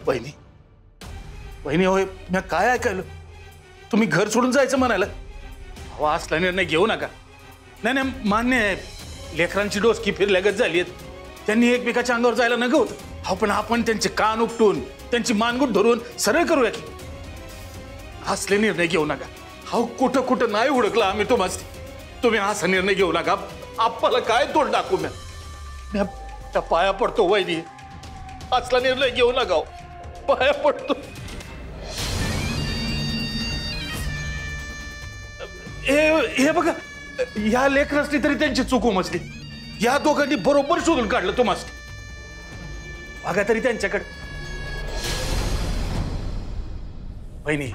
वहिनी वहिनी होय मी काय ऐकलं तुम्ही घर सोडून जायचं म्हणाला अहो असला निर्णय घेऊ नका नाही नाही मान्य आहे लेकरांची डोसकी फिरल्यागत झाली त्यांनी एकमेकाच्या अंगावर जायला नको होतं अहो पण आपण त्यांचे कान उपटून त्यांची मानगूट धरून सरळ करूया की असले निर्णय घेऊ नका अहो कुठं कुठं नाही हुडकला आम्ही तुम्ही असा निर्णय घेऊ नका आपल्याला काय तोड टाकू मी त्या पाया पडतो वहिनी असला निर्णय घेऊ नका पाया पडतो हे बघा या लेकरासनी तरी त्यांची चूक उमजली या दोघांनी बरोबर शोधून काढलं तुम्हाला बघा तरी त्यांच्याकडे बहिणी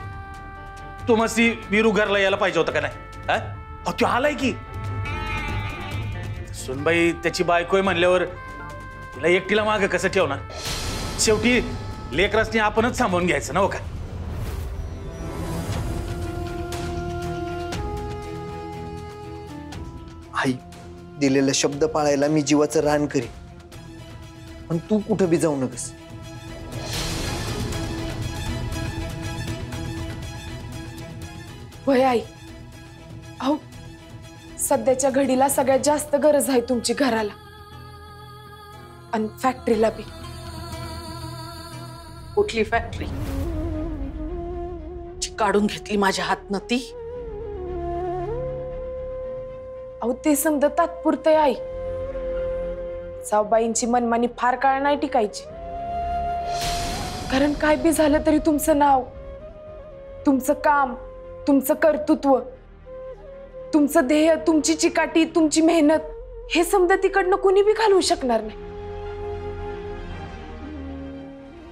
तुम्हाला वीरू घरला यायला पाहिजे होतं का नाही तो आलाय की सुनबाई त्याची बायकोय म्हणल्यावर तिला एकटीला माग कसं ठेवणार शेवटी लेकरासनी आपणच सांभाळून घ्यायचं ना हो का आई दिलेला शब्द पाळायला मी जीवाचं रान करी पण तू कुठं बी जाऊ नकस होय आई अहो सध्याच्या घडीला सगळ्यात जास्त गरज आहे तुमची घराला आणि फॅक्टरीला बी कुठली फॅक्टरी काढून घेतली माझ्या हातनं ती अहो ते समजा तात्पुरते आई सावबाईंची मनमानी फार काळ नाही टिकायची कारण काय बी झालं तरी तुमचं नाव तुमचं काम तुमचं कर्तृत्व तुमचं ध्येय तुमची चिकाटी तुमची मेहनत हे समजा तिकडनं कुणी बी घालवू शकणार नाही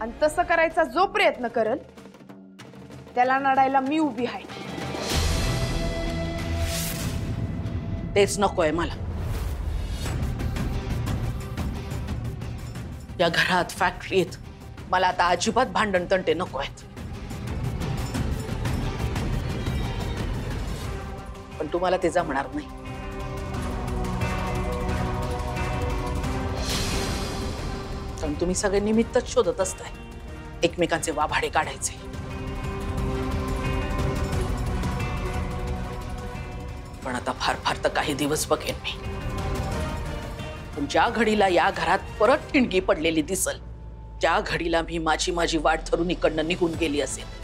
आणि तसं करायचा जो प्रयत्न करल त्याला नडायला मी उभी आहे तेच नकोय मला या घरात फॅक्टरीत मला आता अजिबात भांडण तंटे नको आहेत पण तुम्हाला ते जमणार नाही कारण तुम्ही सगळे निमित्तच शोधत असताय एकमेकांचे वाभाडे काढायचे पण आता फार फार तर काही दिवस बघेन मी पण ज्या घडीला या घरात परत ठिणगी पडलेली दिसल त्या घडीला मी माझी वाट धरून इकडनं निघून गेली असेल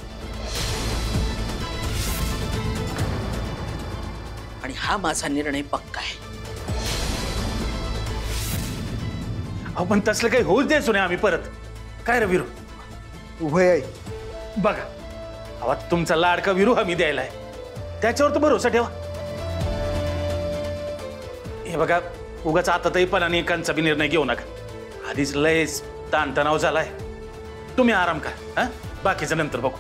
आणि हा माझा निर्णय पक्का आहे पण तसलं काही होऊच द्यायचो नाही आम्ही परत काय रे वीरू होय आई बघा अहो तुमचा लाडका वीरू आम्ही द्यायला आहे त्याच्यावर तर भरोसा ठेवा हे बघा उगाच आता पण अनेकांचा बी निर्णय घेऊ नका आधीच लयच ताणतणाव झालाय तुम्ही आराम करा हा बाकीचं नंतर बघू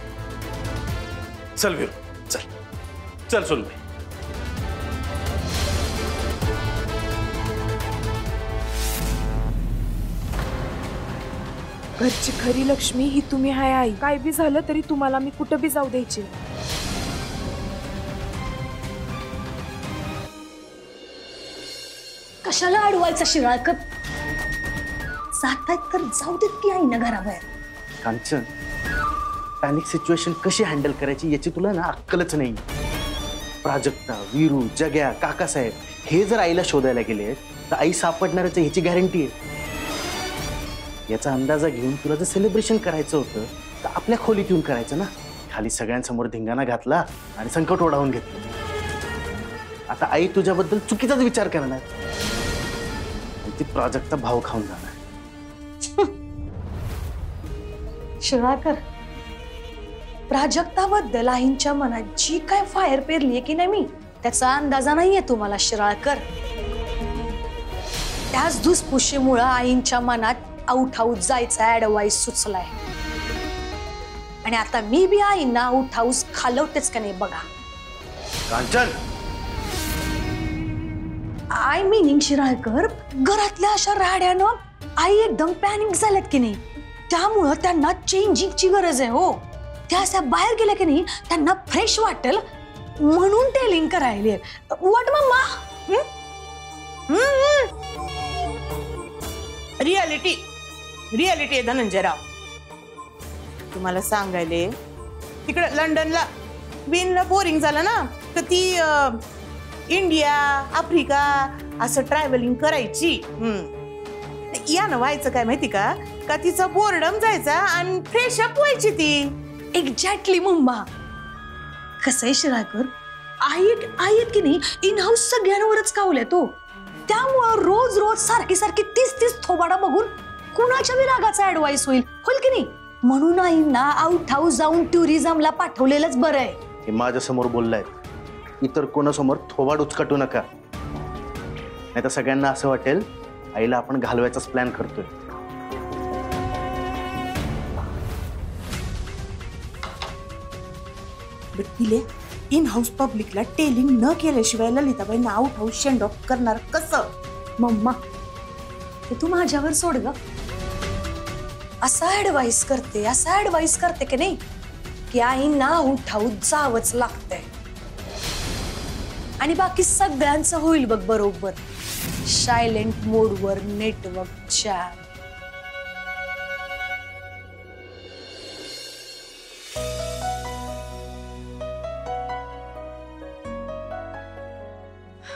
चल वीरू चल चल सुनबाई घरची खरी लक्ष्मी ही तुम्ही हाय आई काय बी झालं तरी तुम्हाला मी कुठं बी जाऊ द्यायची कशाला अडवायचा शिराळकर जातायत तर जाऊ देत की आई ना घराबाहेर कांचन पॅनिक सिच्युएशन कशी हँडल करायची याची तुला ना अक्कलच नाही प्राजक्ता वीरू जग्या काकासाहेब हे जर आईला शोधायला गेले तर आई सापडणारच ह्याची गॅरंटी आहे याचा अंदाजा घेऊन तुला जर सेलिब्रेशन करायचं होतं तर आपल्या खोलीत येऊन करायचं ना खाली सगळ्यांसमोर धिंगाणा घातला आणि संकट ओढावून घेतलं आता आई तुझ्याबद्दल चुकीचाच विचार करणार ती प्राजक्ता भाव खाऊन जाणार शिराळकर प्राजक्ताबद्दल आईंच्या मनात जी काय फायर पेरलीये की नाही मी त्याचा अंदाजा नाहीये तुम्हाला शिराळकर त्याच धुसफुशीमुळे आईंच्या मनात आउट हाऊस जायचा ऍडवाइस सुचलाय आणि आता मी बी आईंना आउट हाऊस खालवतेच का नाही बघा कांचन आय मीनिंग शिराळकर घरातल्या अशा राड्यानं आई एकदम पॅनिक झाल्यात की नाही त्यामुळं त्यांना चेंजिंगची गरज आहे हो त्या अशा बाहेर गेल्या की नाही त्यांना फ्रेश वाटेल म्हणून टेलिंग करायली वाट मम्मा रियालिटी आहे धनंजयराव तुम्हाला सांगायले तिकडे लंडनला बिनला बोरिंग झालं ना तर ती इंडिया आफ्रिका असं ट्रॅव्हलिंग करायची. यानं व्हायचं काय माहिती का का तिचा बोर्डम जायचा आणि फ्रेश अप व्हायची ती. एक्झॅक्टली मम्मा. कसं आहे शिराळकर, आई की नाही इन हाऊस सगळ्यांवरच कावल्या तो. त्यामुळं रोज रोज सारखी सारखी 30 थोबाडा बघून कुणाच्या बी रागाचा ऍडवाइस होईल की नाही. म्हणून आईंना आउट हाऊस जाऊन टुरिझमला पाठवलेलंच बरं आहे. हे माझ्या समोर बोललाय, इतर कोणासमोर थोबाड उचकटू नका, नाही तर सगळ्यांना असं वाटेल आईला आपण घालवायचाच प्लॅन करतोय. तिले इन हाऊस पब्लिकला टेलिंग न केल्याशिवाय ललिताबाईंना आउट हाऊस शेंड ऑफ करणार कसं? मम्मा ते तू माझ्यावर सोड ग. असा ऍडवाइस करते की नाही की आईंना उठाऊन जावंच लागतंय. आणि बाकी सगळ्यांचं होईल बघ बरोबर. सायलेंट मोडवर नेटवर्कच्या.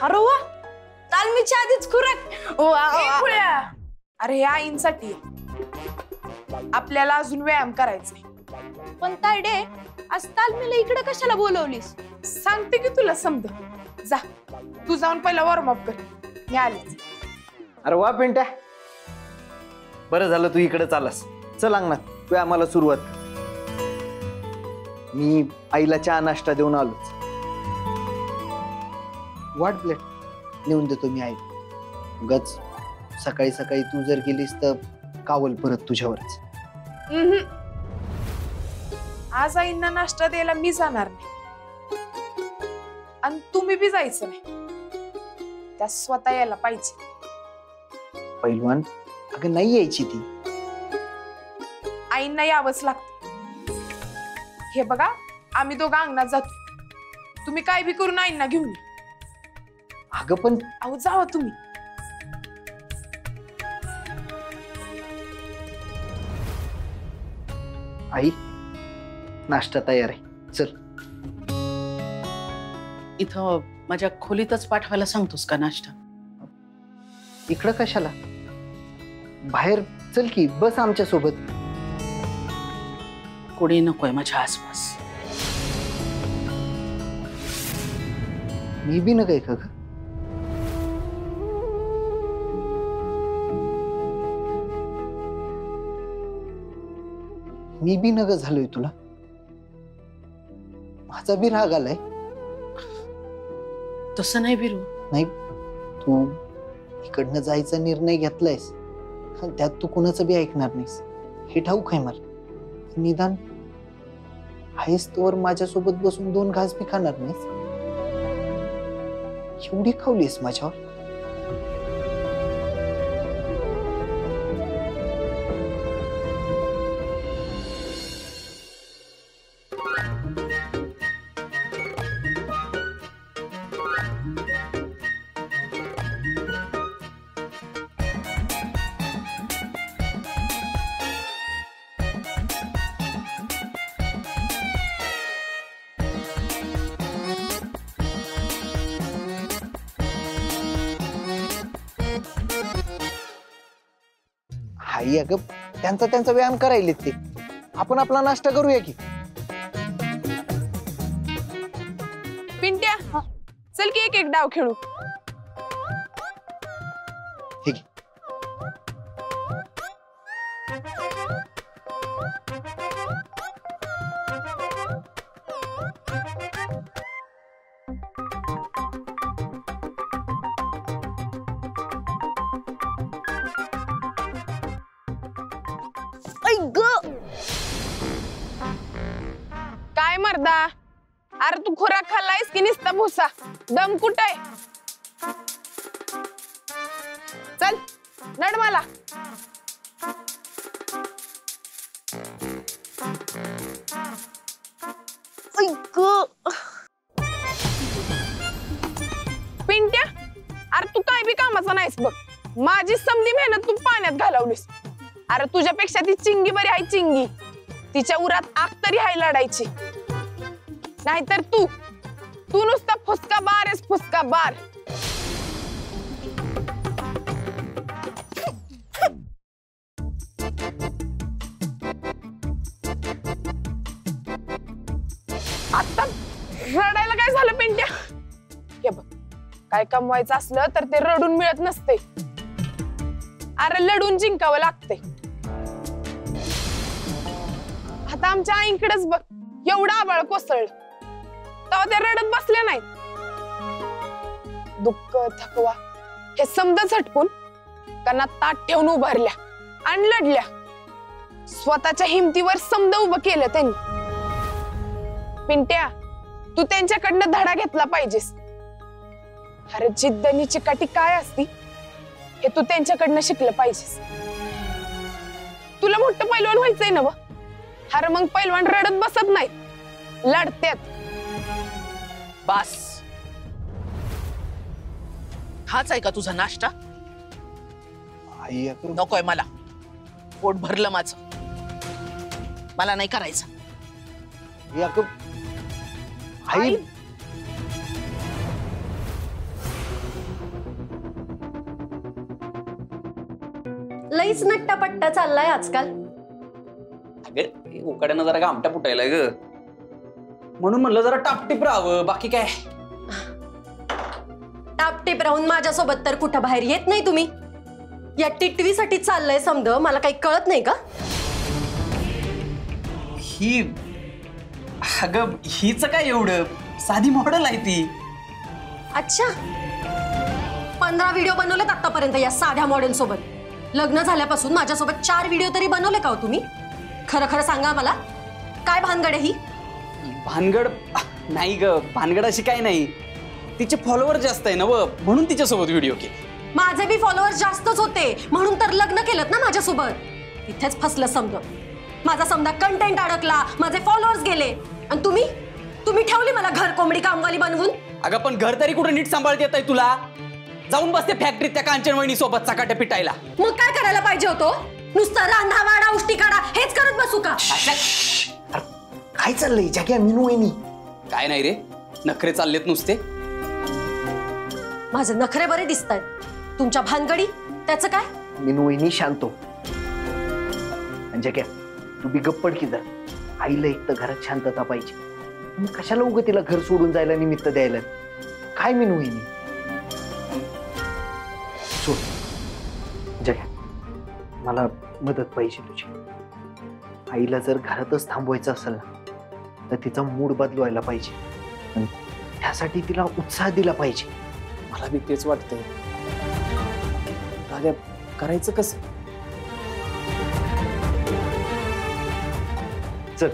अरे वा, तालमीच्या आधीच खुराक. अरे हे आईंसाठी आपल्याला अजून व्यायाम करायचे. पण तायडे आज तालमीला इकडे कशाला बोलवलीस? सांगते की तुला समज. जा तू जाऊन पहिला वॉर्मअप कर, मी आलेच. अरे वा पिंट्या, बरं झालं तू इकडे चालास. चल अंगणात तू आम्हाला सुरुवात. मी आईला चहा नाश्ता देऊन आलोच. वाट प्लेट नेऊन देतो मी आई. उगाच सकाळी सकाळी तू जर गेलीस तर कावल परत तुझ्यावरच. आज आईंना नाश्ता द्यायला मी जाणार नाही आणि तुम्ही बी जायचं नाही. त्या स्वतः यायला पाहिजे. पैलवान अगं नाही यायची ती. आईंना यावंच लागतं. हे बघा, आम्ही दोघं अंगणात जातो. तुम्ही काय बी करून आईंना घेऊन या. अगं पण अहो जावा तुम्ही. आई नाश्ता तयार आहे, चल. इथं माझ्या खोलीतच पाठवायला सांगतोस का नाश्ता? इकडं कशाला, बाहेर चल की, बस आमच्या सोबत. कोणी नकोय माझ्या आसपास. मी बी न काय का ग? मी बी नग झालोय तुला. माझा बी राग आलाय. तसं नाही बिरू. नाही, तू इकडनं जायचा निर्णय घेतलायस, त्यात तू कुणाचं बी ऐकणार नाहीस हे ठाऊक आहे मला. निदान आहेस तोवर माझ्यासोबत बसून 2 घास बी खाणार नाहीस. एवढी खावलीस माझ्यावर. आई अगं त्यांचा व्यायाम करायलेत ते. आपण आपला नाश्ता करूया की. पिंट्या, चल की एक डाव खेळू. हे घे. काय मर्दा, अरे तू खुराक खाल्लायस की नुसता भुसा? दम कुठे? चल नड मला. पिंट्या, अरे तू काय बी कामाचा नाहीस बघ. माझी समधी मेहनत तू पाण्यात घालवलीस. अरे तुझ्यापेक्षा ती चिंगी बरी आहे, चिंगी. तिच्या उरात आग तरी हाय लढायची. नाहीतर तू नुसता फुसका बार आहेस, फुसका बार. आता रडायला काय झालं पिंट्या? हे बघ, काय कमवायचं असलं तर ते रडून मिळत नसते. अरे लढून जिंकावं लागते. आता आमच्या आईकडेच बघ, एवढा आबाळ कोसळलं तेव्हा ते रडत बसले नाहीत. दुःख थकवा हे समजा झटकून त्यांना ताट ठेवून उभारल्या आणि लढल्या. स्वतःच्या हिमतीवर समजा उभं केलं त्यांनी. पिंट्या, तू त्यांच्याकडनं धडा घेतला पाहिजेस. अरे जिद्द आणि चिकाटी काय असती हे तू त्यांच्याकडनं शिकलं पाहिजेस. तुला मोठं पैलवान व्हायचंय ना? अरे मग पैलवान रडत बसत नाहीत, लढत्यात. बास, हाच आहे का तुझा नाश्ता? आई अगं, नकोय मला, पोट भरलं माझं, मला नाही करायचं. आई अगं, आई लईच नट्टापट्टा चाललाय आजकाल. अगं उकाड्यानं जरा गामट्या फुटायला ग, म्हणून म्हणलं जरा टापटीप राहावं. बाकी काय, टापटीप राहून माझ्यासोबत तर कुठं बाहेर येत नाही तुम्ही. या टिटवीसाठी चाललंय समज, मला काही कळत नाही का? ही अगं हीच काय एवढं, साधी मॉडेल आहे ती. अच्छा, 15 व्हिडिओ बनवलेत आतापर्यंत या साध्या मॉडेल सोबत. लग्न झाल्यापासून माझ्यासोबत 4 व्हिडिओ तरी बनवले का हो तुम्ही? खरं खरं सांगा मला, काय भानगड आहे ही? भानगड नाही ग, भानगड अशी काय नाही. तिचे फॉलोअर जास्त आहे ना व, म्हणून तिच्यासोबत व्हिडिओ केले. माझे बी फॉलोअर्स जास्तच होते, म्हणून तर लग्न केलं ना माझ्यासोबत. तिथेच फसलं समजा. माझा समजा कंटेंट अडकला, माझे फॉलोअर्स गेले, आणि तुम्ही ठेवली मला घर कोंबडी कामवाली बनवून. अगं पण घर तरी कुठे नीट सांभाळता येत आहे तुला? जाऊन बसते फॅक्टरीत त्या कांचन वहिनी सोबत चकाट्या पिटायला. मग काय करायला पाहिजे होतो? नुसतं रांधा वाडा उष्टी काढा हेच करत बसू का? काय चाललंय जाग्या मीनू वहिनी? काय नाही रे, नखरे चाललेत नुसते. माझे नखरे बरे दिसत आहेत, तुमच्या भानगडी त्याचं काय? मीनू वहिनी शांतो. जाग्या तू बी गप्पड की जर. आईला एक तर घरात शांतता पाहिजे, मग कशाला उगं तिला घर सोडून जायला निमित्त द्यायला? काय मीनू वहिनी? सोड जग्या, मला मदत पाहिजे तुझी. आईला जर घरातच थांबवायचं असेल ना तर तिचा मूड बदलवायला पाहिजे, आणि त्यासाठी तिला उत्साह दिला पाहिजे. मला बी तेच वाटतंय. दादा करायचं कसं? चल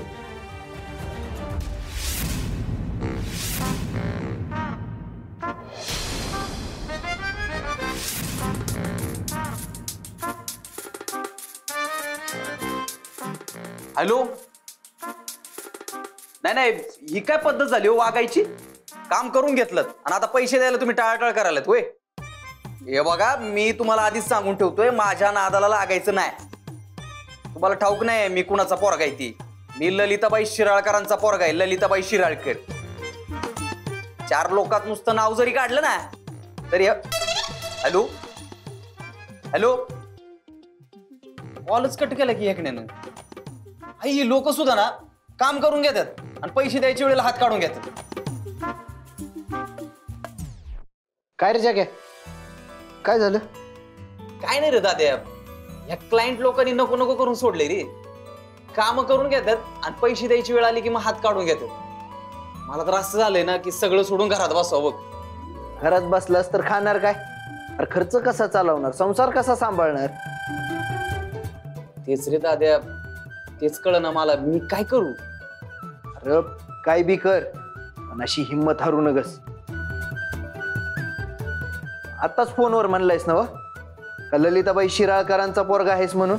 हॅलो. नाही ही काय पद्धत झाली हो वागायची? काम करून घेतलं आणि आता पैसे द्यायला तुम्ही टाळाटाळ करायलात होय? हे बघा, मी तुम्हाला आधीच सांगून ठेवतोय, माझ्या नादाला लागायचं नाही. तुम्हाला ठाऊक नाही मी कुणाचा पोरगा आहे ती. मी ललिताबाई शिराळकरांचा पोरगा आहे, ललिताबाई शिराळकर. 4 लोकात नुसतं नाव जरी काढलं ना तरी. हॅलो हॅलो, कॉलच कट केला की एकण्यानं. ही लोक सुद्धा ना काम करून घेतात आणि पैसे द्यायच्या वेळेला हात काढून घेतात. काय रे जाग्या, काय झालं? काय नाही रे दाद्या, या क्लायंट लोकांनी नको नको करून सोडले रे. काम करून घेतात आणि पैसे द्यायची वेळ आली की मग हात काढून घेतात. मला तर असं झालंय ना की सगळं सोडून घरात बसावं बघ. घरात बसलास तर खाणार काय? अरे खर्च कसा चालवणार? संसार कसा सांभाळणार? तेच रे दाद्या, तेच कळना मला, मी काय करू? अरे काय बी कर, पण अशी हिंमत हारू नगस. आताच फोनवर म्हणलायस ना का ललिताबाई शिराळकरांचा पोरगा आहेस म्हणून?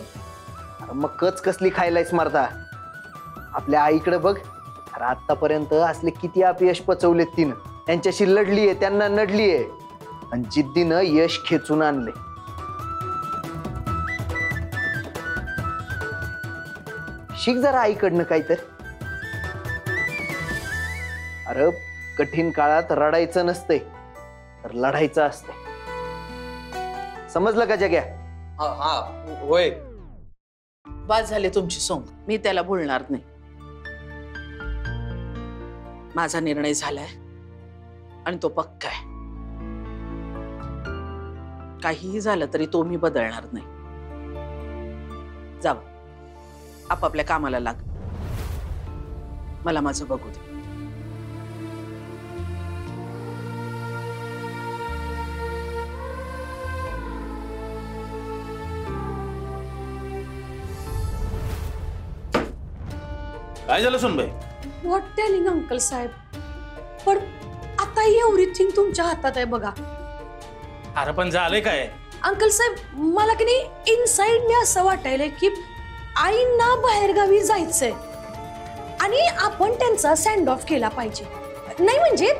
अरे मग कच कसली खायलायस मारता? आपल्या आईकडे बघ. अरे आतापर्यंत असले किती अपयश पचवलेत तिनं. त्यांच्याशी लढलीये, त्यांना नडलीये, आणि जिद्दीनं यश खेचून आणले. शिक जरा आईकडनं काय तर. अरे कठीण काळात रडायचं नसतंय तर लढायचं असतंय. समजलं का जग्या? हा हा होय. बाद झाले तुमची सोंग. मी त्याला बोलणार नाही. माझा निर्णय झालाय आणि तो पक्का आहे. काहीही झालं तरी तो मी बदलणार नाही. जाव, आपापल्या कामाला लाग. मला माझं बघू दे. काय झालं सुनबाई? व्हॉट टेलिंग अंकल साहेब. पण आता एव्हरीथिंग तुमच्या हातात आहे बघा. अरे पण झालंय काय? अंकल साहेब मला की नाही इनसाइड मी असं वाटायलंय की आईंना बाहेरगावी जायचंय आणि आपण त्यांचा सँड ऑफ केला पाहिजे. नाही म्हणजे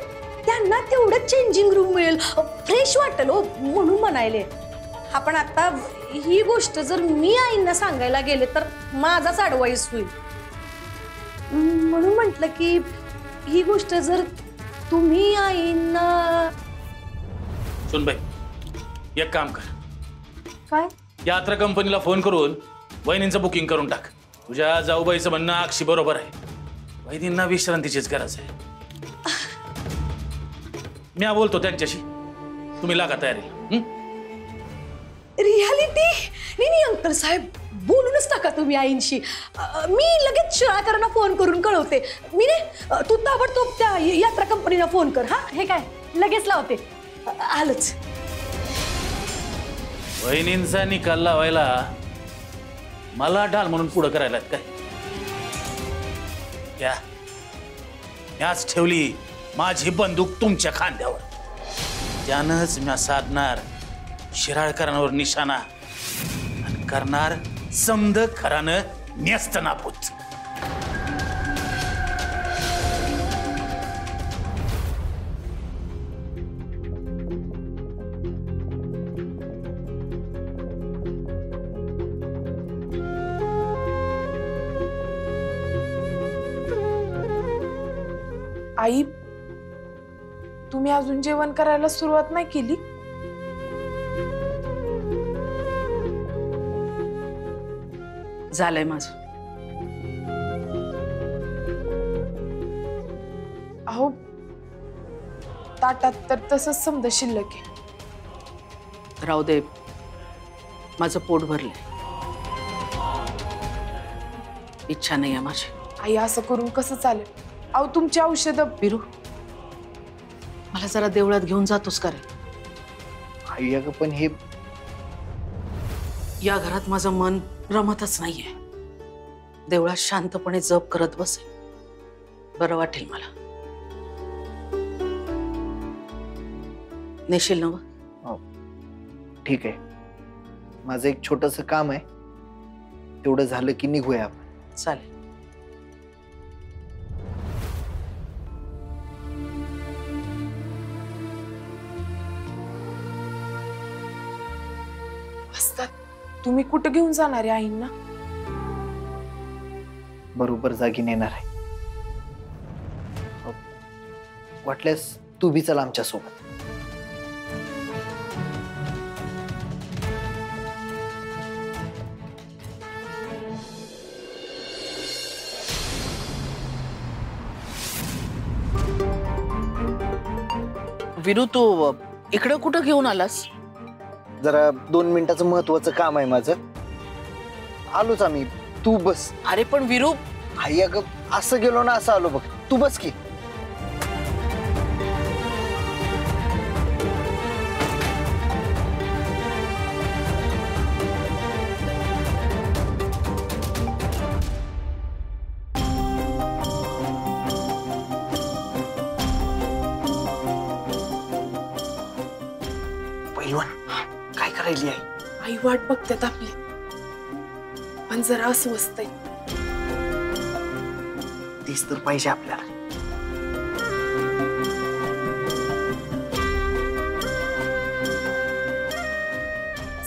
त्यांना तेवढं चेंजिंग रूम मिळेल, फ्रेश वाटेल हो, म्हणून म्हणायले. आपण आता ही गोष्ट जर मी आईंना सांगायला गेले तर माझाच ॲडवाईस होईल. म्हणून म्हटलं की ही गोष्ट जर तुम्ही आईंना. सुनबाई, एक काम कर. काय? यात्रा कंपनीला फोन करून वहिनींचं बुकिंग करून टाक. तुझ्या जाऊबाईचं म्हणणं अक्षी बरोबर आहे. वहिनींना विश्रांतीचीच गरज आहे. मी बोलतो त्यांच्याशी. तुम्ही लागा तयारीला. रियालिटी? नाही अंकल साहेब, बोलूनच टाका तुम्ही आईंशी. मी लगेच शिळाकरांना फोन करून कळवते. मी नाही, तू ताबडतोब त्या यात्रा कंपनीला फोन कर. हा, हे काय लगेच लावते. आलंच. वहिनींचा निकाल लावायला मला ढाल म्हणून पुढं करायला काय? या याच ठेवली माझी बंदूक तुमच्या खांद्यावर. त्यानंच मी साधणार शिराळकरांवर निशाणा आणि करणार समद खरानं न्यस्त नापूत. आई, तुम्ही अजून जेवण करायला सुरुवात नाही केली? झालंय माझं. अहो, ताटात तर तसंच समजा शिल्लक आहे. राहू दे, माझं पोट भरलंय. इच्छा नाही आहे माझी. आई, असं करून कसं चालेल? अहो, तुमची औषधं. बिरू, मला जरा देवळात घेऊन जातोस का रे? आई अगं पण हे या घरात माझं मन रमतच नाहीये. देवळात शांतपणे जप करत बसेल, बरं वाटेल मला. नेशील नव? ठीक आहे. माझं एक छोटंसं काम आहे, तेवढं झालं की निघूया आपण. चालेल. असतात. तुम्ही कुठं घेऊन जाणार आहे आईंना? बरोबर जागी नेणार आहे. वाटल्यास तू बी चल आमच्या सोबत. विरू, तू इकडं कुठं घेऊन आलास? जरा 2 मिनिटाचं महत्वाचं काम आहे माझं. आलोच आम्ही, तू बस. अरे पण विरू. आई अगं, असं गेलो ना असं आलो बघ. तू बस की. पैलवान, काय करायली आहे? आई वाट बघतात आपली, पण जरा अस्वस्थ आहे. तीच तर पाहिजे आपल्याला.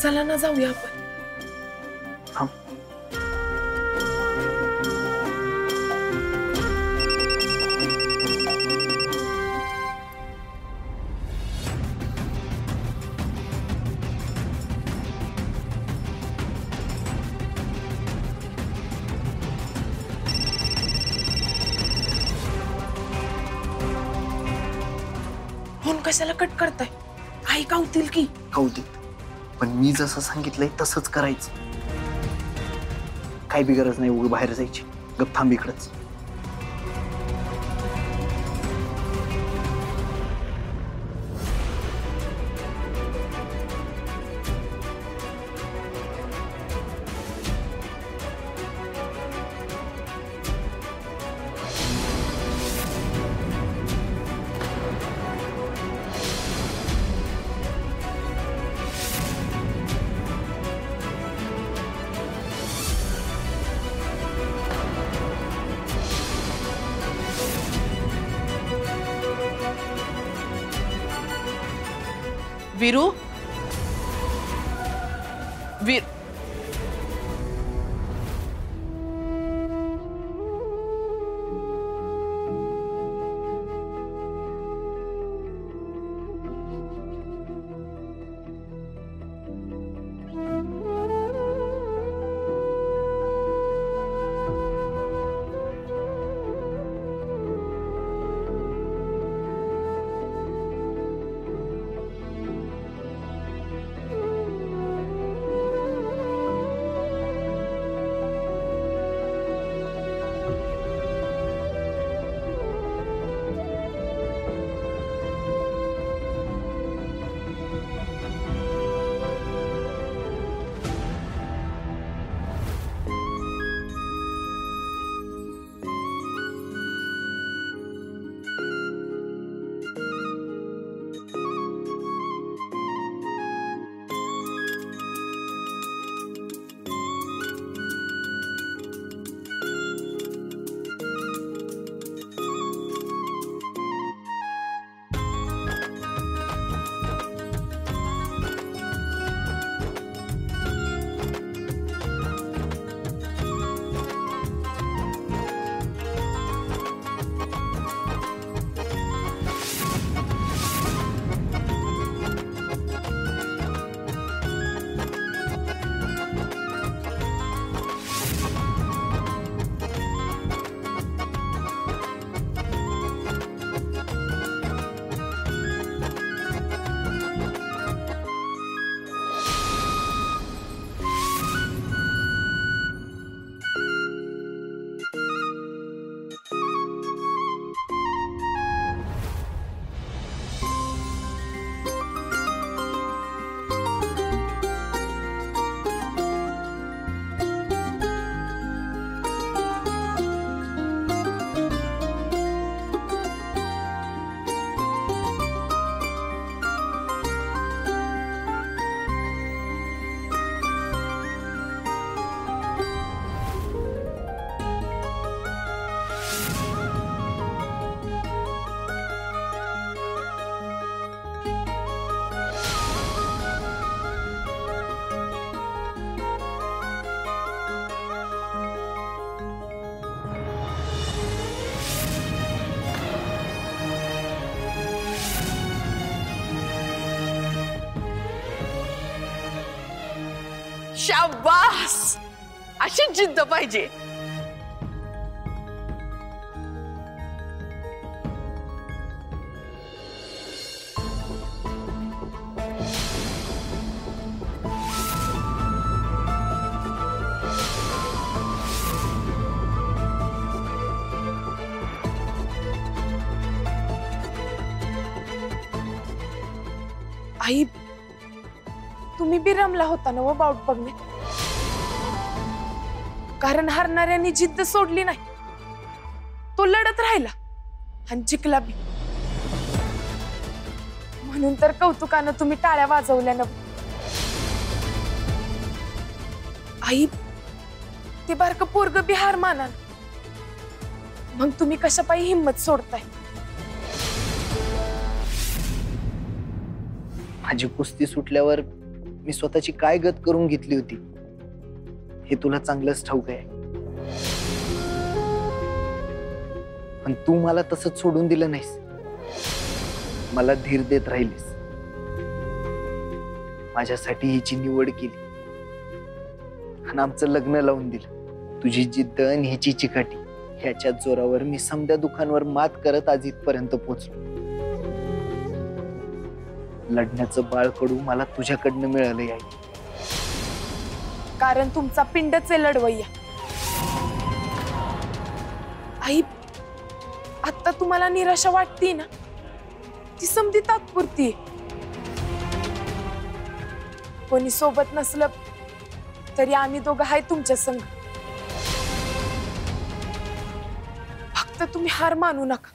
चला ना, जाऊया आपण. कशाला कट करताय? आई कावतील की. कौतिक, पण मी जसं सांगितलंय तसंच करायचं. काही बी गरज नाही उगी बाहेर जायची. गप थांब इकडंच. वीरू, वीर शाबास, अशी जिद्द पाहिजे. आई, तुम्ही बी रमला होता ना व बाऊट बघणे. कारण हारणाऱ्यांनी जिद्द सोडली नाही, तो लढत राहिला आणि जिंकला बी. म्हणून तर कौतुकानं तुम्ही टाळ्या वाजवल्या ना. आई, ते बारक पोरग बी हार माना, मग तुम्ही कशा पायी हिंमत सोडताय? माझी कुस्ती सुटल्यावर मी स्वतःची काय गत करून घेतली होती हे तुला चांगलंच ठाऊक आहे. पण तू मला तसंच सोडून दिलं नाहीस. मला धीर देत राहिलीस. माझ्यासाठी हिची निवड केली आणि आमचं लग्न लावून दिलं. तुझी जिद्द आणि हिची चिकाटी ह्याच्या जोरावर मी समद्या दुखांवर मात करत आज इथपर्यंत पोहोचलो. लढण्याचं बाळकडू मला तुझ्याकडनं मिळालं आई. कारण तुमचा पिंडच आहे लढवय्या. आई, आता तुम्हाला निराशा वाटते ना, ती समधी तात्पुरती आहे. कोणी सोबत नसलं तरी आम्ही दोघं आहे तुमच्या संग. फक्त तुम्ही हार मानू नका.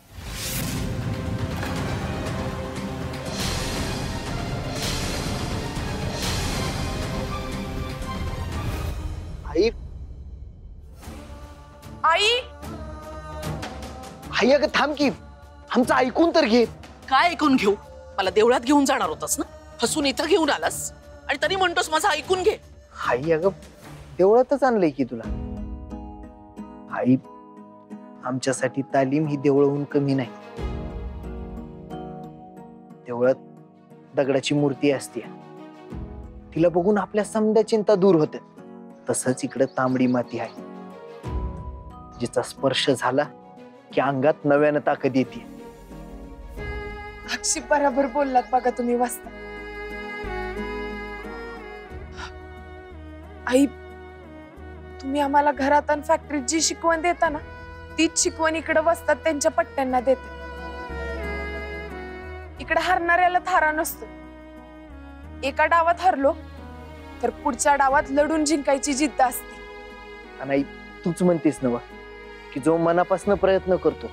आई आई, आई अगं थांब की, आमचं ऐकून तर घे. काय ऐकून घेऊ? मला देवळात घेऊन जाणार होतास ना, फसून इथं घेऊन आलास आणि तरी म्हणतोस माझं ऐकून घे. आई अगं देवळातच आणलंय की तुला. आई, आमच्यासाठी तालीम ही देवळाहून कमी नाही. देवळात दगडाची मूर्ती असते, तिला बघून आपल्या समद्या चिंता दूर होते. तसंच इकडे तांबडी माती आहे, जिचा स्पर्श झाला की अंगात नव्यानं ताकद येते. अक्षी बरोबर बोललात बघा तुम्ही वाचता. आई, तुम्ही आम्हाला घरात आणि फॅक्टरीत जी शिकवण देता ना, तीच शिकवण इकडे वसतात त्यांच्या पट्ट्यांना देते. इकडे हरणाऱ्याला थारा नसतो. एका डावात हरलो तर पुढच्या डावात लढून जिंकायची जिद्द असते. आणि आई, तूच म्हणतेस ना की जो मनापासून प्रयत्न करतो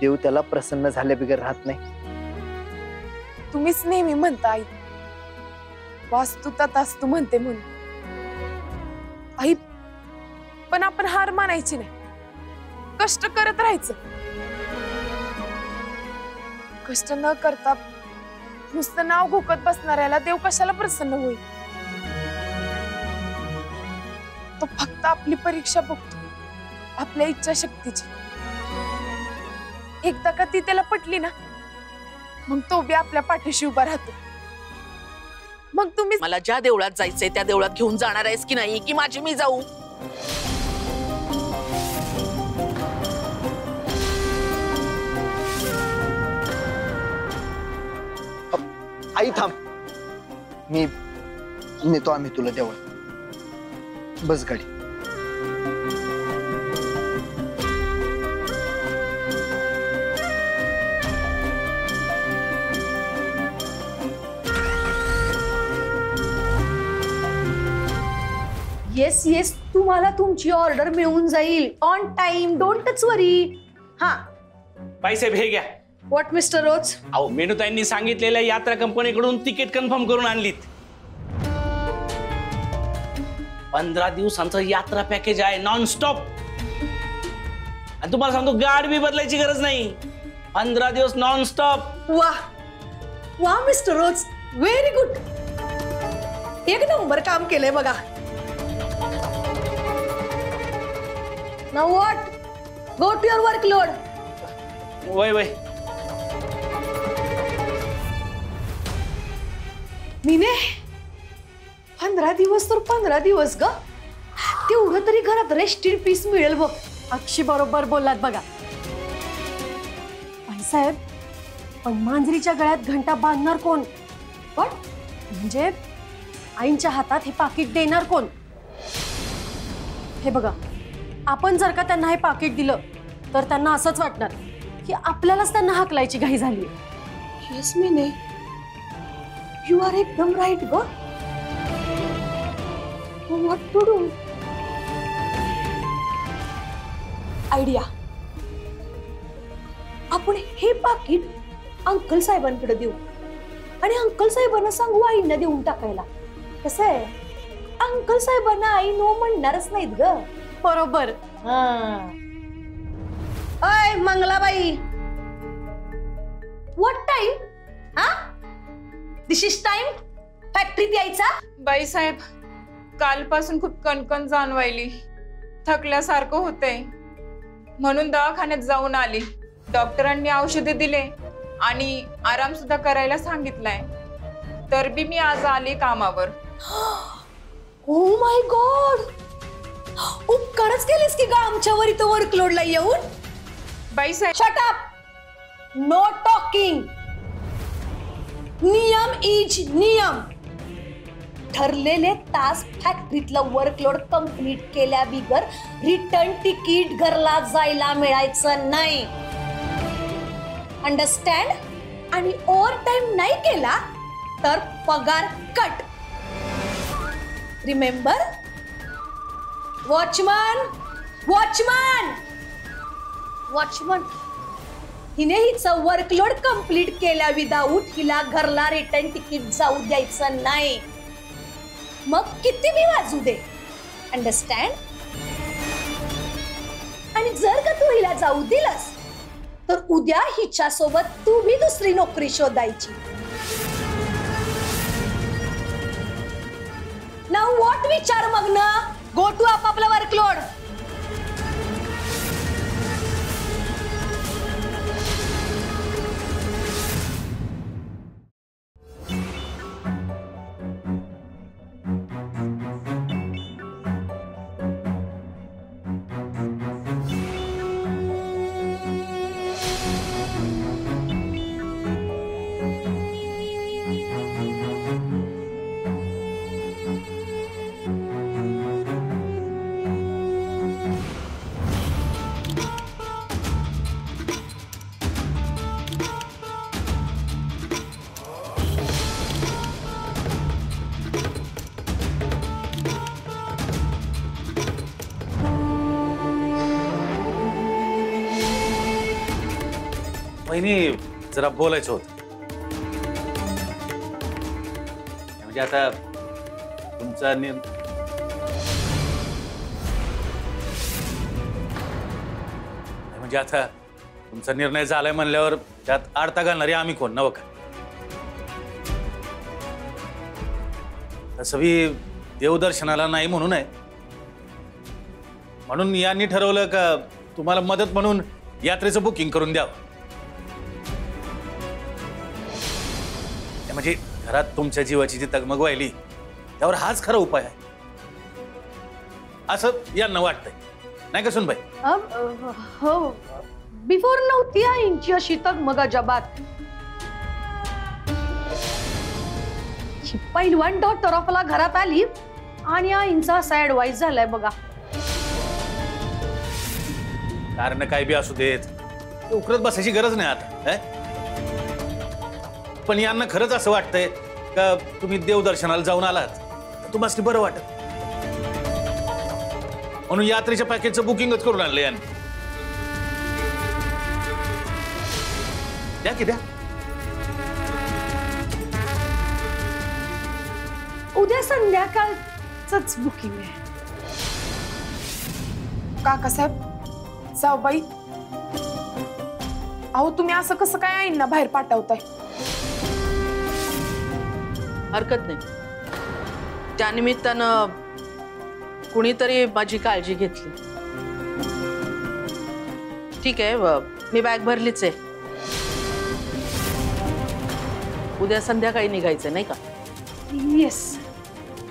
देव त्याला प्रसन्न झाल्या बिगर राहत नाही. तुम्हीच नेहमी म्हणता आई, वास्तू तथास्तु म्हणते म्हणून. आई, पण आपण हार मानायची नाही, कष्ट करत राहायचं. कष्ट न करता नुसतं नाव घोकत बसणाऱ्याला देव कशाला प्रसन्न होईल? तो फक्त आपली परीक्षा बघतो, आपल्या इच्छा शक्तीची. एकदा का ती त्याला पटली ना, मग तो बी आपल्या पाठीशी उभा राहतो. मग तुम्ही मला ज्या देवळात जायचंय त्या देवळात घेऊन जाणार आहेस की नाही, की माझी मी जाऊ? आई थांब, मी नेतो आम्ही तुला देवळ. बस गाडी. येस येस, तुम्हाला तुमची ऑर्डर मिळून जाईल ऑन टाइम. डोंट वरी. हा, पैसे भे घ्या. व्हॉट मिस्टर रोज? अहो, मेनुताईंनी सांगितलेल्या यात्रा कंपनीकडून तिकीट कन्फर्म करून आणलीत. 15 दिवसांचं यात्रा पॅकेज आहे, नॉन स्टॉप. आणि तुम्हाला सांगतो, गाडी बी बदलायची गरज नाही. 15 दिवस नॉन स्टॉप. वा वा मिस्टर रोज, व्हेरी गुड. एक नंबर काम केलंय बघा. Now what? Go to your work load. वय वय. मीने 15 दिवस तर 15 दिवस ग, तेवढं तरी घरात रेस्ट इन पीस मिळेल बघ. अक्षी बरोबर बोललात बघा. साहेब, पण मांजरीच्या गळ्यात घंटा बांधणार कोण? पण म्हणजे आईंच्या हातात हे पाकिट देणार कोण? हे बघा, आपण जर का त्यांना हे पाकिट दिलं तर त्यांना असंच वाटणार की आपल्यालाच त्यांना हाकलायची घाई झाली. येस मीने, यू आर एकदम राईट ग. What to do? आयडिया. आपण हे पाकिट अंकल साहेबांकडे देऊ आणि अंकल साहेबांना सांगू आईंना देऊन टाकायला. कसं आहे, अंकल साहेबांना आई नो म्हणणारच नाहीत ग. बरोबर. अय मंगलाबाई, व्हॉट टाइम? हा, दिस इज टाइम फॅक्टरीत यायचा. बाई साहेब, कालपासून खूप कणकण जाणवायली, थकल्यासारखं होतंय, म्हणून दवाखान्यात जाऊन आली. डॉक्टरांनी औषधे दिले आणि आराम सुद्धा करायला सांगितलाय. तर बी मी आज आले कामावर. ओ माय गॉड, उपकारच केलेस की ग आमच्यावर इथं वर्कलोडला येऊन. बाई साहेब, शट अप, नो टॉकिंग. नियम इज नियम. ठरलेले तास फॅक्टरीतलं वर्कलोड कंप्लीट केल्या बिगर रिटर्न तिकीट घरला जायला मिळायचं नाही. अंडरस्टँड? आणि ओव्हर टाइम नाही केला तर पगार cut. Remember? Watchman, watchman, watchman, हिने हिचं वर्कलोड कंप्लीट केल्या विदाऊट हिला घरला रिटर्न तिकीट जाऊ द्यायचं नाही. मग किती बी वाजू दे. अंडरस्टँड? आणि जर का तू हिला जाऊ दिलास तर उद्या हिच्या सोबत तू बी दुसरी नोकरी शोधायची. नाउ व्हॉट विचार मग ना. गो टू आपापला वर्कलोड. वहिनी जरा बोलायचं होतं. म्हणजे आता तुमचा म्हणजे आता तुमचा निर्णय झालाय म्हणल्यावर त्यात अडता घालणारी आम्ही कोण नव का. तसं बी देवदर्शनाला नाही म्हणून आहे. म्हणून यांनी ठरवलं का तुम्हाला मदत म्हणून यात्रेचं बुकिंग करून द्यावं. म्हणजे घरात तुमच्या जीवाची जी तगमग व्हायली त्यावर हाच खरा उपाय आहे असं यांना वाटतंय, नाही का सुनबाई? हो, बिफोर नव्हती आईंची अशी तगमग अजाबात. पहिलवान डॉक्टर ऑफला घरात आली आणि आईंचा असा ऍडवाइस झालाय बघा. कारण काय बी असू देत, उकरत बसायची गरज नाही आता. पण यांना खरंच असं वाटतंय का तुम्ही देवदर्शनाला जाऊन आलात तर तुम्हाला बरं वाटत म्हणून यात्रेच्या पॅकेजचं बुकिंगच करून आणलं यांनी. द्या की द्या. उद्या संध्याकाळच बुकिंग आहे. काकासाहेब, जाऊबाई, अहो तुम्ही असं कसं काय आईंना बाहेर पाठवताय? हरकत नाही. त्यानिमित्तानं कुणीतरी माझी काळजी घेतली. ठीक आहे, मी बॅग भरलीच आहे. उद्या संध्याकाळी निघायचं नाही का? येस.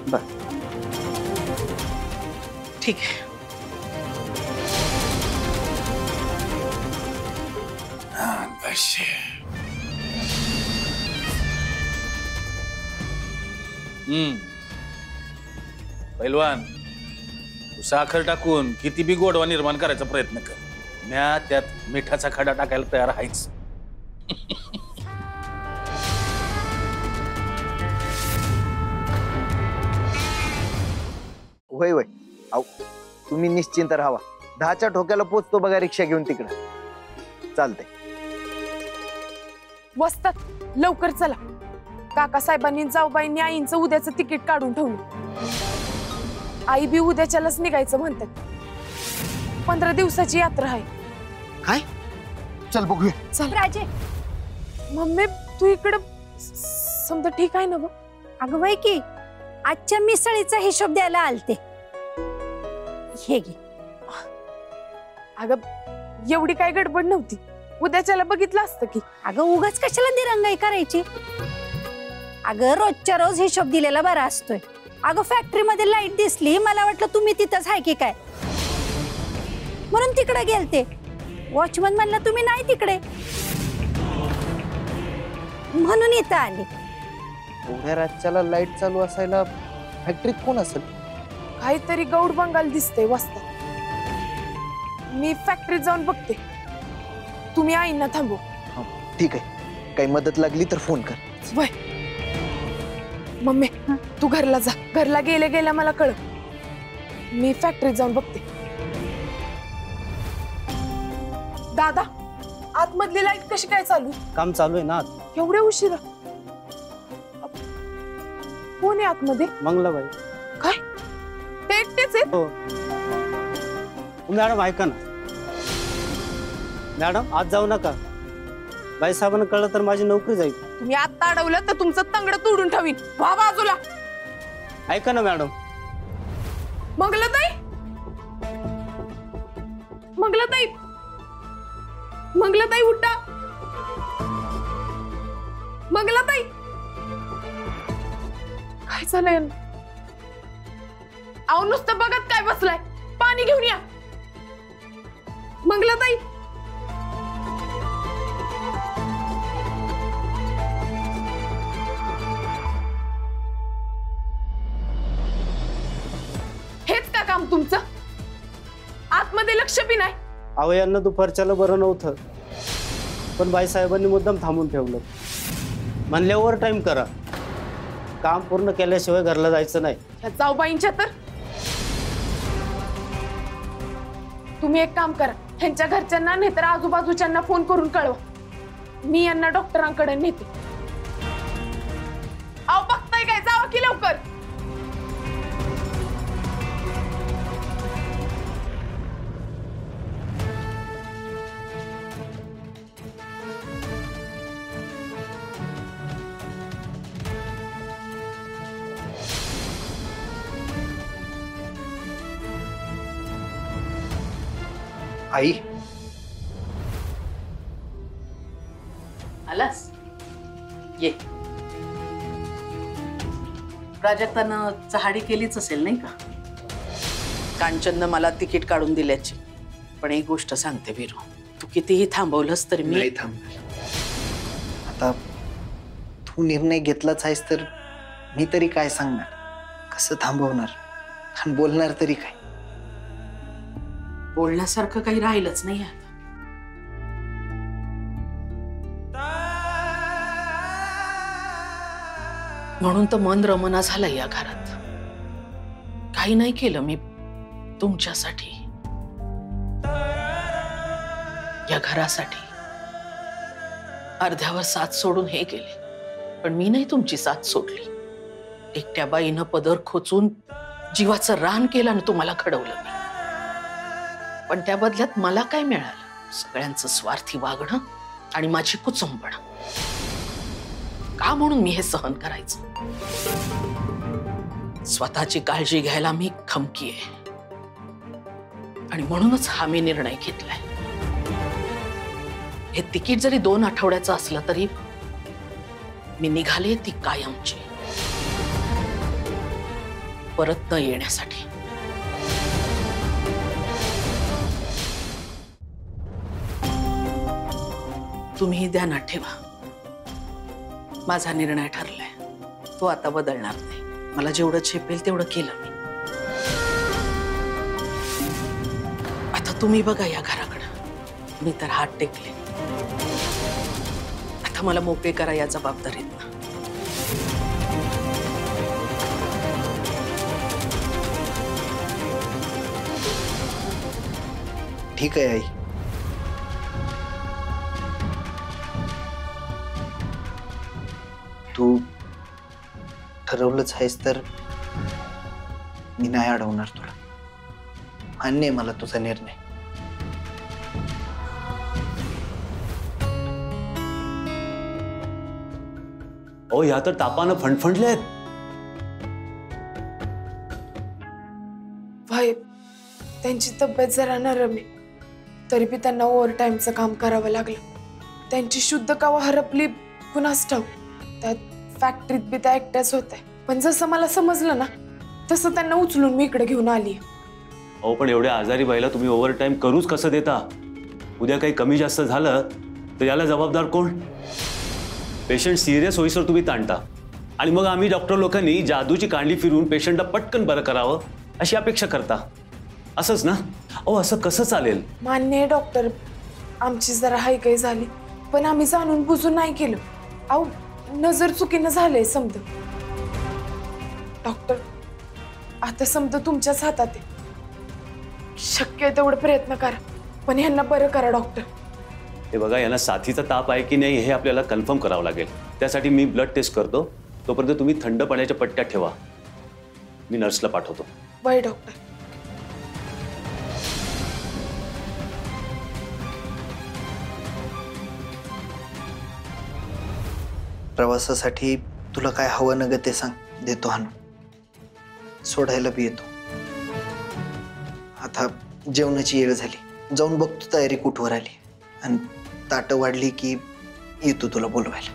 बर, ठीक आहे. पैलवान, तू साखर टाकून किती बी गोडवा निर्माण करायचा प्रयत्न कर, म्या त्यात मिठाचा खडा टाकायला तयार आहेच. होय होय, अहो तुम्ही निश्चिंत राहावा. 10च्या ठोक्याला पोचतो बघा रिक्षा घेऊन तिकडं. चालतंय. वस्तात लवकर चला. काकासाहेबांनी जाऊबाईंनी आईंचं उद्याचं तिकीट काढून ठेवलं. आई बी उद्याच्यालाच निघायचं म्हणतात. 15 दिवसाची यात्रा आहे. काय? चल बघूया. चल राजे. मम्मी तू इकडं समजा ठीक आहे ना? बघ अगं बाई की आजच्या मिसळीचा हिशोब द्यायला आलते. हे घे. अगं एवढी काय गडबड नव्हती. उद्याच्याला बघितलं असतं की. अगं उगाच कशाला दिरंगाई करायची? अगं रोजच्या रोज हिशोब दिलेला बरा असतोय. अगं फॅक्टरीमध्ये लाईट दिसली, मला वाटलं तुम्ही तिथंच आहे की काय, म्हणून तिकडे गेलते. वॉचमन म्हणला तुम्ही नाही तिकडे. म्हणून इथं आली. एवढ्या रातच्याला लाईट चालू असायला फॅक्टरीत कोण असेल? काहीतरी गौड बंगाल दिसतंय वस्तात. मी फॅक्टरीत जाऊन बघते. तुम्ही आईंना थांबव. ठीक आहे, काही मदत लागली तर फोन कर. वय मम्मी, तू घरला जा. घरला गेल्या गेल्या मला कळ. मी फॅक्टरीत जाऊन बघते. दादा, आतमधली लाईट कशी काय चालू? काम चालू आहे ना. एवढे उशिरा? कोण आहे आतमध्ये? मंगलाबाई. काय ते एकटेच आहेत? हो मॅडम, ऐका ना मॅडम, आज जाऊ नका. बाईसाहेबांना कळलं तर माझी नोकरी जाईल. तुम्ही आता अडवलं तर तुमचं तंगड तोडून ठेवीन. वा बाजूला. ऐका ना मॅडम. मंगलाताई, मंगलाताई, मंगलाताई उठा. मंगलाताई, काय झालंय? अहो नुसतं बघत काय बसलाय? पाणी घेऊन या. मंगलाताई, हेच का काम तुमचं? आतमध्ये लक्ष बी नाही. अहो यांना दुपारच्याला बरं नव्हतं, पण बाईसाहेबांनी मुद्दाम थांबून ठेवलं. म्हणले ओव्हर टाइम करा, काम पूर्ण केल्याशिवाय घरला जायचं नाही. ह्या जाऊबाईंच्या तर. तुम्ही एक काम करा, ह्यांच्या घरच्यांना नाहीतर आजूबाजूच्यांना फोन करून कळवा. मी यांना डॉक्टरांकडे नेते. अहो बघताय काय? जावा की लवकर. आई, आलास? ये. प्राजक्तानं चहाडी केलीच असेल नाही का? कांचननं मला तिकीट काढून दिल्याची. पण एक गोष्ट सांगते वीरू, तू कितीही थांबवलंस तरी मी नाही थांबणार. आता तू निर्णय घेतलाच आहेस तर मी तरी काय सांगणार? कसं थांबवणार आणि बोलणार तरी काय? बोलण्यासारखं काही राहिलंच नाही आता. म्हणून तर मन रमना झालं या घरात. काही नाही केलं मी तुमच्यासाठी, या घरासाठी. अर्ध्यावर साथ सोडून हे गेले, पण मी नाही तुमची साथ सोडली. एकट्या बाईनं पदर खोचून जीवाचं रान केलं आणि तुम्हाला घडवलं मी. पण त्या बदल्यात मला काय मिळालं? सगळ्यांचं स्वार्थी वागणं आणि माझी कुचंबणा. का म्हणून मी हे सहन करायचं? स्वतःची काळजी घ्यायला मी खमकी आहे आणि म्हणूनच हा मी निर्णय घेतलाय. हे तिकीट जरी 2 आठवड्याचं असलं तरी मी निघाले ती कायमची, परत न येण्यासाठी. तुम्ही ध्यानात ठेवा, माझा निर्णय ठरलाय. तो आता बदलणार नाही. मला जेवढं झेपेल तेवढं केलं मी. आता तुम्ही बघा या घराकडं. मी तर हात टेकले. आता मला मोकळे करा या जबाबदारीतनं. ठीक आहे आई. तू ठरवलंच आहेस तर मी नाही अडवणार तुला. मान्य आहे मला तुझा निर्णय. ओ या तर तापानं फणफणले आहेत. भाई, त्यांची तब्येत जरा नरम आहे, तरी बी त्यांना ओव्हर टाइमचं काम करावं लागलं. त्यांची शुद्ध कवा हरपली कुणास ठाऊक. त्यात फॅक्टरीत बी त्या एकट्याच होत्या. पण जसं मला समजलं ना तसं त्यांना उचलून मी इकडे घेऊन आली. अहो पण एवढ्या आजारी बाईला तुम्ही ओव्हर टाइम करूच कसं देता? उद्या काही कमी जास्त झालं तर याला जबाबदार कोण? पेशंट सिरियस होईसर तुम्ही ताणता आणि मग आम्ही डॉक्टर लोकांनी जादूची कांडी फिरवून पेशंटला पटकन बरं करावं अशी अपेक्षा करता, असंच ना? अहो असं कसं चालेल? मान्य आहे डॉक्टर, आमची जरा हायकाई झाली, पण आम्ही जाणून बुजून नाही केलं. अहो नजर चुकीनं झालंय समज. डॉक्टर आता समजा तुमच्याच हातात आहे. शक्य आहे तेवढं प्रयत्न करा, पण ह्यांना बरं करा डॉक्टर. हे बघा, यांना साथीचा ताप आहे की नाही हे आपल्याला कन्फर्म करावं लागेल. त्यासाठी मी ब्लड टेस्ट करतो. तोपर्यंत तुम्ही थंड पाण्याच्या पट्ट्या ठेवा. मी नर्सला पाठवतो. By doctor. प्रवासासाठी तुला काय हवं न ग ते सांग, देतो आणून. सोडायला बी येतो. आता जेवणाची वेळ झाली, जाऊन बघतो तयारी कुठवर आली, आणि ताटं वाढली की येतो तुला बोलवायला.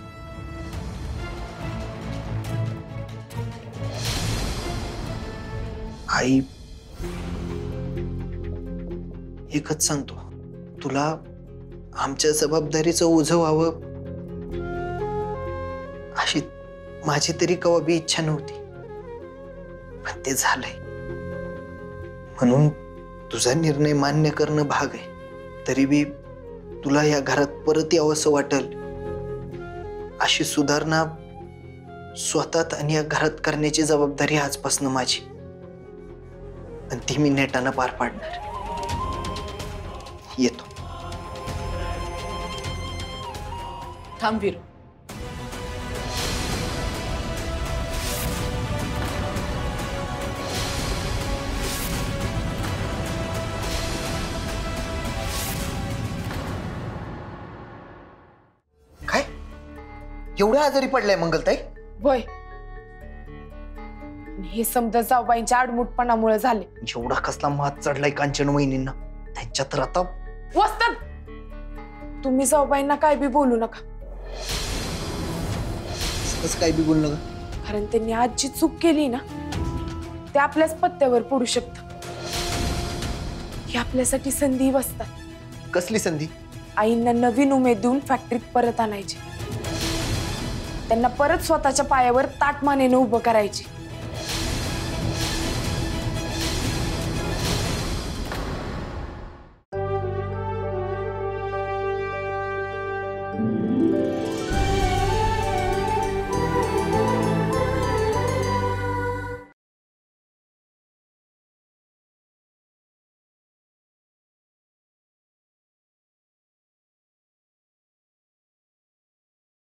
आई, एकच सांगतो तुला, आमच्या जबाबदारीचं ओझं व्हावं अशी माझी तरी कवा बी इच्छा नव्हती, पण ते झालंय. म्हणून तुझा निर्णय मान्य करणं भाग आहे. तरी बी तुला या घरात परत यावंसं वाटेल अशी सुधारणा स्वतःत आणि या घरात करण्याची जबाबदारी आजपासून माझी, आणि ती मी नेटानं पार पाडणार. येतो. थांब वीरू. काय एवढ्या आजारी पडलाय मंगलताई? होय, हे समजा जाऊबाईंच्या आडमुठपणामुळे झाले. एवढा कसला मात चढलाय कांचन वहिनींना त्यांच्या तर आता. वस्तात, तुम्ही जाऊबाईंना काय बी बोलू नका. कसं काय बी बोलू नका? कारण त्यांनी आज जी चूक केली ना, ते आपल्याच पत्त्यावर पडू शकतं. ही आपल्यासाठी संधी वसतात. कसली संधी? आईंना नवीन उमेद देऊन फॅक्टरीत परत आणायची, त्यांना परत स्वतःच्या पायावर ताटमानेनं उभं करायची.